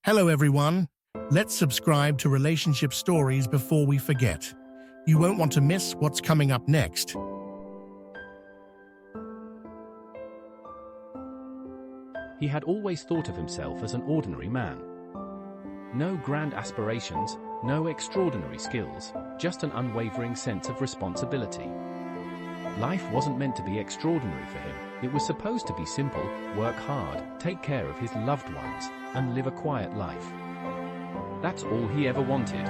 Hello everyone. Let's subscribe to Relationship Stories before we forget. You won't want to miss what's coming up next. He had always thought of himself as an ordinary man. No grand aspirations, no extraordinary skills, just an unwavering sense of responsibility. Life wasn't meant to be extraordinary for him. It was supposed to be simple: work hard, take care of his loved ones, and live a quiet life. That's all he ever wanted.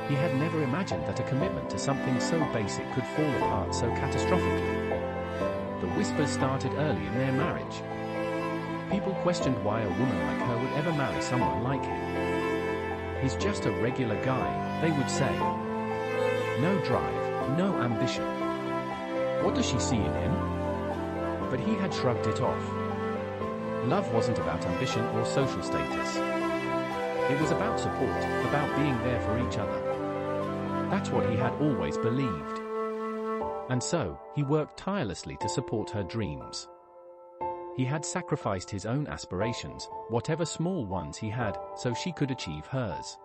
He had never imagined that a commitment to something so basic could fall apart so catastrophically. The whispers started early in their marriage. People questioned why a woman like her would ever marry someone like him. He's just a regular guy, they would say. No drive, no ambition. What does she see in him? But he had shrugged it off. Love wasn't about ambition or social status. It was about support, about being there for each other. That's what he had always believed. And so, he worked tirelessly to support her dreams. He had sacrificed his own aspirations, whatever small ones he had, so she could achieve hers.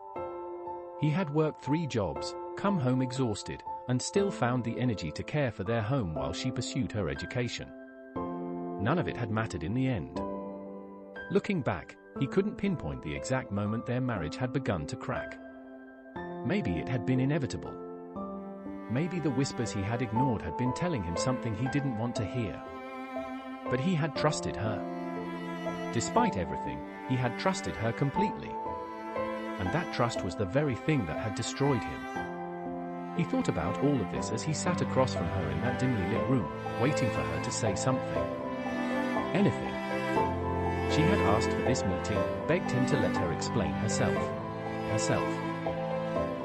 He had worked 3 jobs, come home exhausted, and still found the energy to care for their home while she pursued her education. None of it had mattered in the end. Looking back, he couldn't pinpoint the exact moment their marriage had begun to crack. Maybe it had been inevitable. Maybe the whispers he had ignored had been telling him something he didn't want to hear. But he had trusted her. Despite everything, he had trusted her completely. And that trust was the very thing that had destroyed him. He thought about all of this as he sat across from her in that dimly lit room, waiting for her to say something. Anything. She had asked for this meeting, begged him to let her explain herself.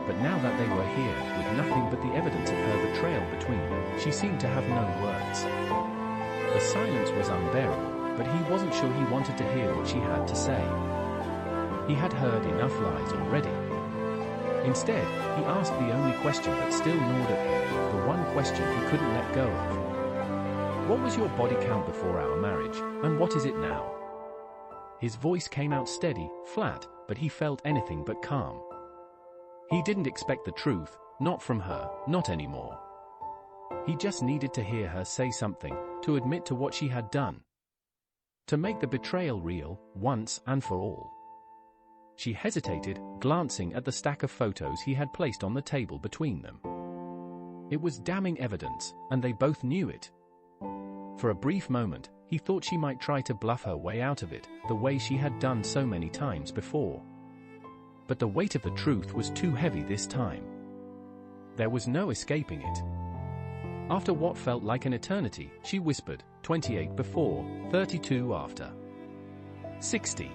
But now that they were here, with nothing but the evidence of her betrayal between them, she seemed to have no words. The silence was unbearable, but he wasn't sure he wanted to hear what she had to say. He had heard enough lies already. Instead, he asked the only question that still gnawed at him, the one question he couldn't let go of. What was your body count before our marriage, and what is it now? His voice came out steady, flat, but he felt anything but calm. He didn't expect the truth, not from her, not anymore. He just needed to hear her say something, to admit to what she had done. To make the betrayal real, once and for all. She hesitated, glancing at the stack of photos he had placed on the table between them. It was damning evidence, and they both knew it. For a brief moment, he thought she might try to bluff her way out of it, the way she had done so many times before. But the weight of the truth was too heavy this time. There was no escaping it. After what felt like an eternity, she whispered, 28 before, 32 after. 60.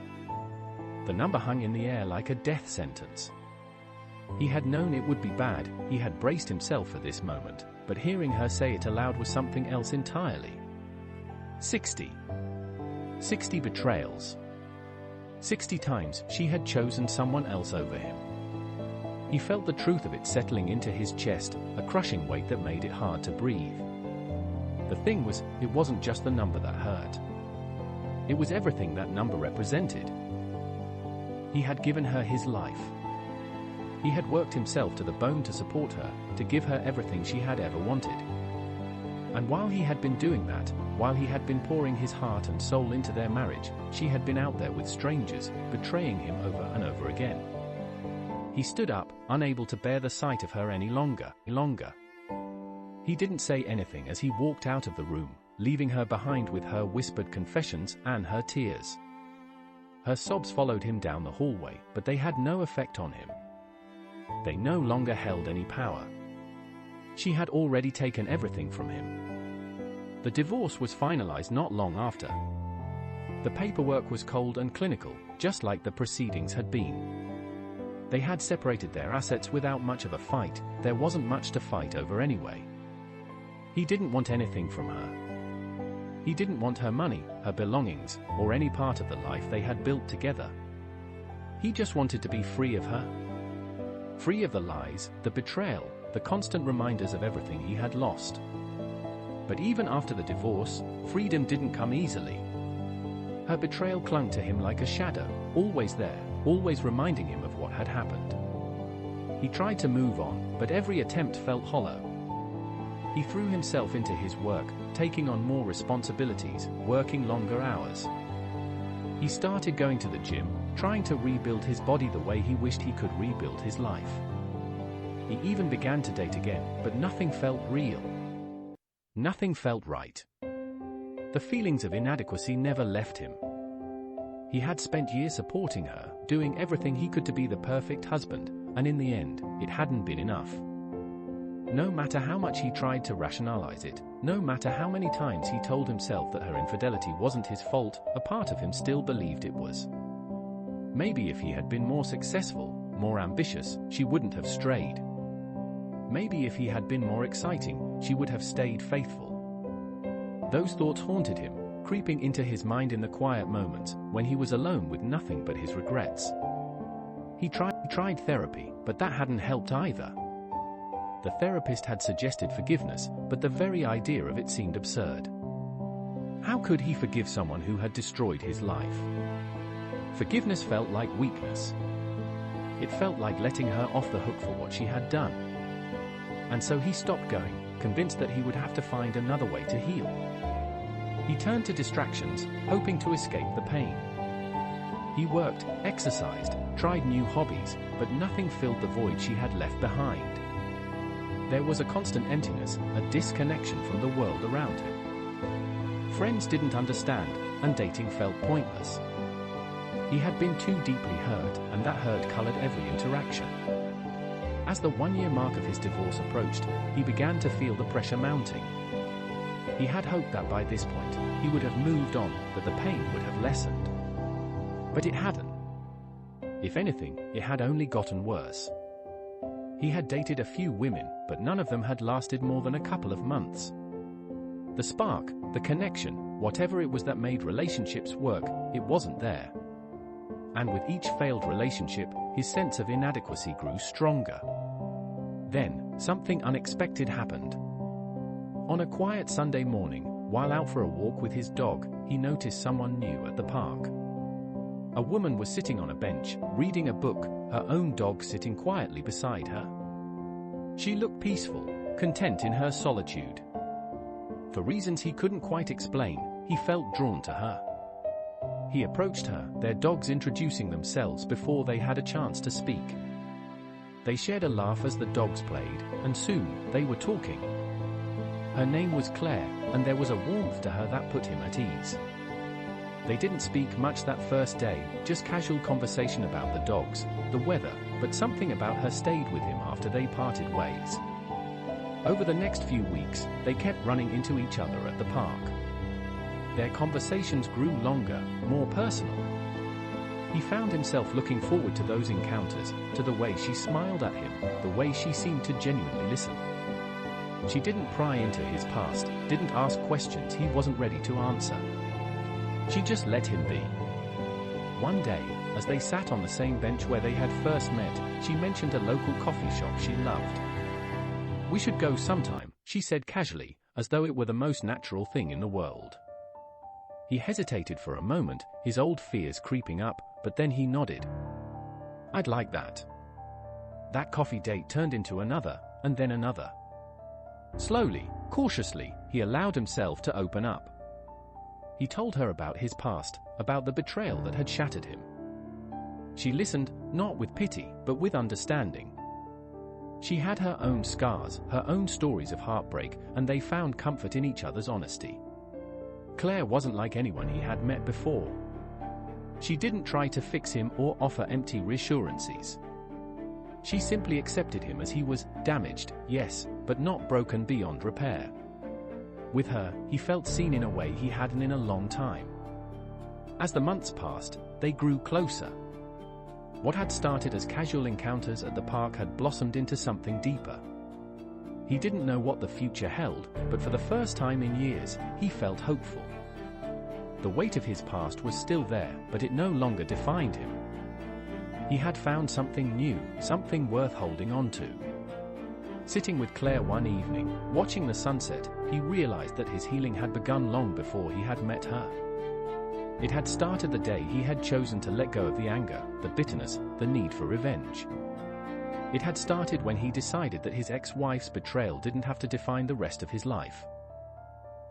The number hung in the air like a death sentence. He had known it would be bad, he had braced himself for this moment, but hearing her say it aloud was something else entirely. 60. 60 betrayals. 60 times she had chosen someone else over him. He felt the truth of it settling into his chest, a crushing weight that made it hard to breathe. The thing was, it wasn't just the number that hurt. It was everything that number represented. He had given her his life. He had worked himself to the bone to support her, to give her everything she had ever wanted. And while he had been doing that, while he had been pouring his heart and soul into their marriage, she had been out there with strangers, betraying him over and over again. He stood up, unable to bear the sight of her any longer. He didn't say anything as he walked out of the room, leaving her behind with her whispered confessions and her tears. Her sobs followed him down the hallway, but they had no effect on him. They no longer held any power. She had already taken everything from him. The divorce was finalized not long after. The paperwork was cold and clinical, just like the proceedings had been. They had separated their assets without much of a fight. There wasn't much to fight over anyway. He didn't want anything from her. He didn't want her money, her belongings, or any part of the life they had built together. He just wanted to be free of her. Free of the lies, the betrayal, the constant reminders of everything he had lost. But even after the divorce, freedom didn't come easily. Her betrayal clung to him like a shadow, always there, always reminding him of what had happened. He tried to move on, but every attempt felt hollow. He threw himself into his work, taking on more responsibilities, working longer hours. He started going to the gym, trying to rebuild his body the way he wished he could rebuild his life. He even began to date again, but nothing felt real. Nothing felt right. The feelings of inadequacy never left him. He had spent years supporting her, doing everything he could to be the perfect husband, and in the end, it hadn't been enough. No matter how much he tried to rationalize it, no matter how many times he told himself that her infidelity wasn't his fault, a part of him still believed it was. Maybe if he had been more successful, more ambitious, she wouldn't have strayed. Maybe if he had been more exciting, she would have stayed faithful. Those thoughts haunted him, creeping into his mind in the quiet moments, when he was alone with nothing but his regrets. He tried therapy, but that hadn't helped either. The therapist had suggested forgiveness, but the very idea of it seemed absurd. How could he forgive someone who had destroyed his life? Forgiveness felt like weakness. It felt like letting her off the hook for what she had done. And so he stopped going, convinced that he would have to find another way to heal. He turned to distractions, hoping to escape the pain. He worked, exercised, tried new hobbies, but nothing filled the void she had left behind. There was a constant emptiness, a disconnection from the world around him. Friends didn't understand, and dating felt pointless. He had been too deeply hurt, and that hurt colored every interaction. As the one-year mark of his divorce approached, he began to feel the pressure mounting. He had hoped that by this point, he would have moved on, that the pain would have lessened. But it hadn't. If anything, it had only gotten worse. He had dated a few women, but none of them had lasted more than a couple of months. The spark, the connection, whatever it was that made relationships work, it wasn't there. And with each failed relationship, his sense of inadequacy grew stronger. Then, something unexpected happened. On a quiet Sunday morning, while out for a walk with his dog, he noticed someone new at the park. A woman was sitting on a bench, reading a book, her own dog sitting quietly beside her. She looked peaceful, content in her solitude. For reasons he couldn't quite explain, he felt drawn to her. He approached her, their dogs introducing themselves before they had a chance to speak. They shared a laugh as the dogs played, and soon, they were talking. Her name was Claire, and there was a warmth to her that put him at ease. They didn't speak much that first day, just casual conversation about the dogs, the weather, but something about her stayed with him after they parted ways. Over the next few weeks, they kept running into each other at the park. Their conversations grew longer, more personal. He found himself looking forward to those encounters, to the way she smiled at him, the way she seemed to genuinely listen. She didn't pry into his past, didn't ask questions he wasn't ready to answer. She just let him be. One day, as they sat on the same bench where they had first met, she mentioned a local coffee shop she loved. "We should go sometime," she said casually, as though it were the most natural thing in the world. He hesitated for a moment, his old fears creeping up, but then he nodded. "I'd like that." That coffee date turned into another, and then another. Slowly, cautiously, he allowed himself to open up. He told her about his past, about the betrayal that had shattered him. She listened, not with pity, but with understanding. She had her own scars, her own stories of heartbreak, and they found comfort in each other's honesty. Claire wasn't like anyone he had met before. She didn't try to fix him or offer empty reassurances. She simply accepted him as he was, damaged, yes, but not broken beyond repair. With her, he felt seen in a way he hadn't in a long time. As the months passed, they grew closer. What had started as casual encounters at the park had blossomed into something deeper. He didn't know what the future held, but for the first time in years, he felt hopeful. The weight of his past was still there, but it no longer defined him. He had found something new, something worth holding on to. Sitting with Claire one evening, watching the sunset, he realized that his healing had begun long before he had met her. It had started the day he had chosen to let go of the anger, the bitterness, the need for revenge. It had started when he decided that his ex-wife's betrayal didn't have to define the rest of his life.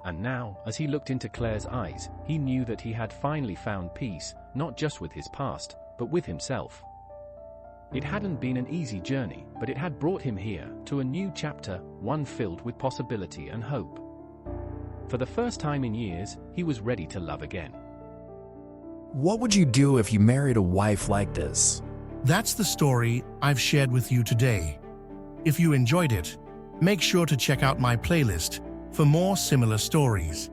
And now, as he looked into Claire's eyes, he knew that he had finally found peace, not just with his past, but with himself. It hadn't been an easy journey, but it had brought him here, to a new chapter, one filled with possibility and hope. For the first time in years, he was ready to love again. What would you do if you married a wife like this? That's the story I've shared with you today. If you enjoyed it, make sure to check out my playlist for more similar stories.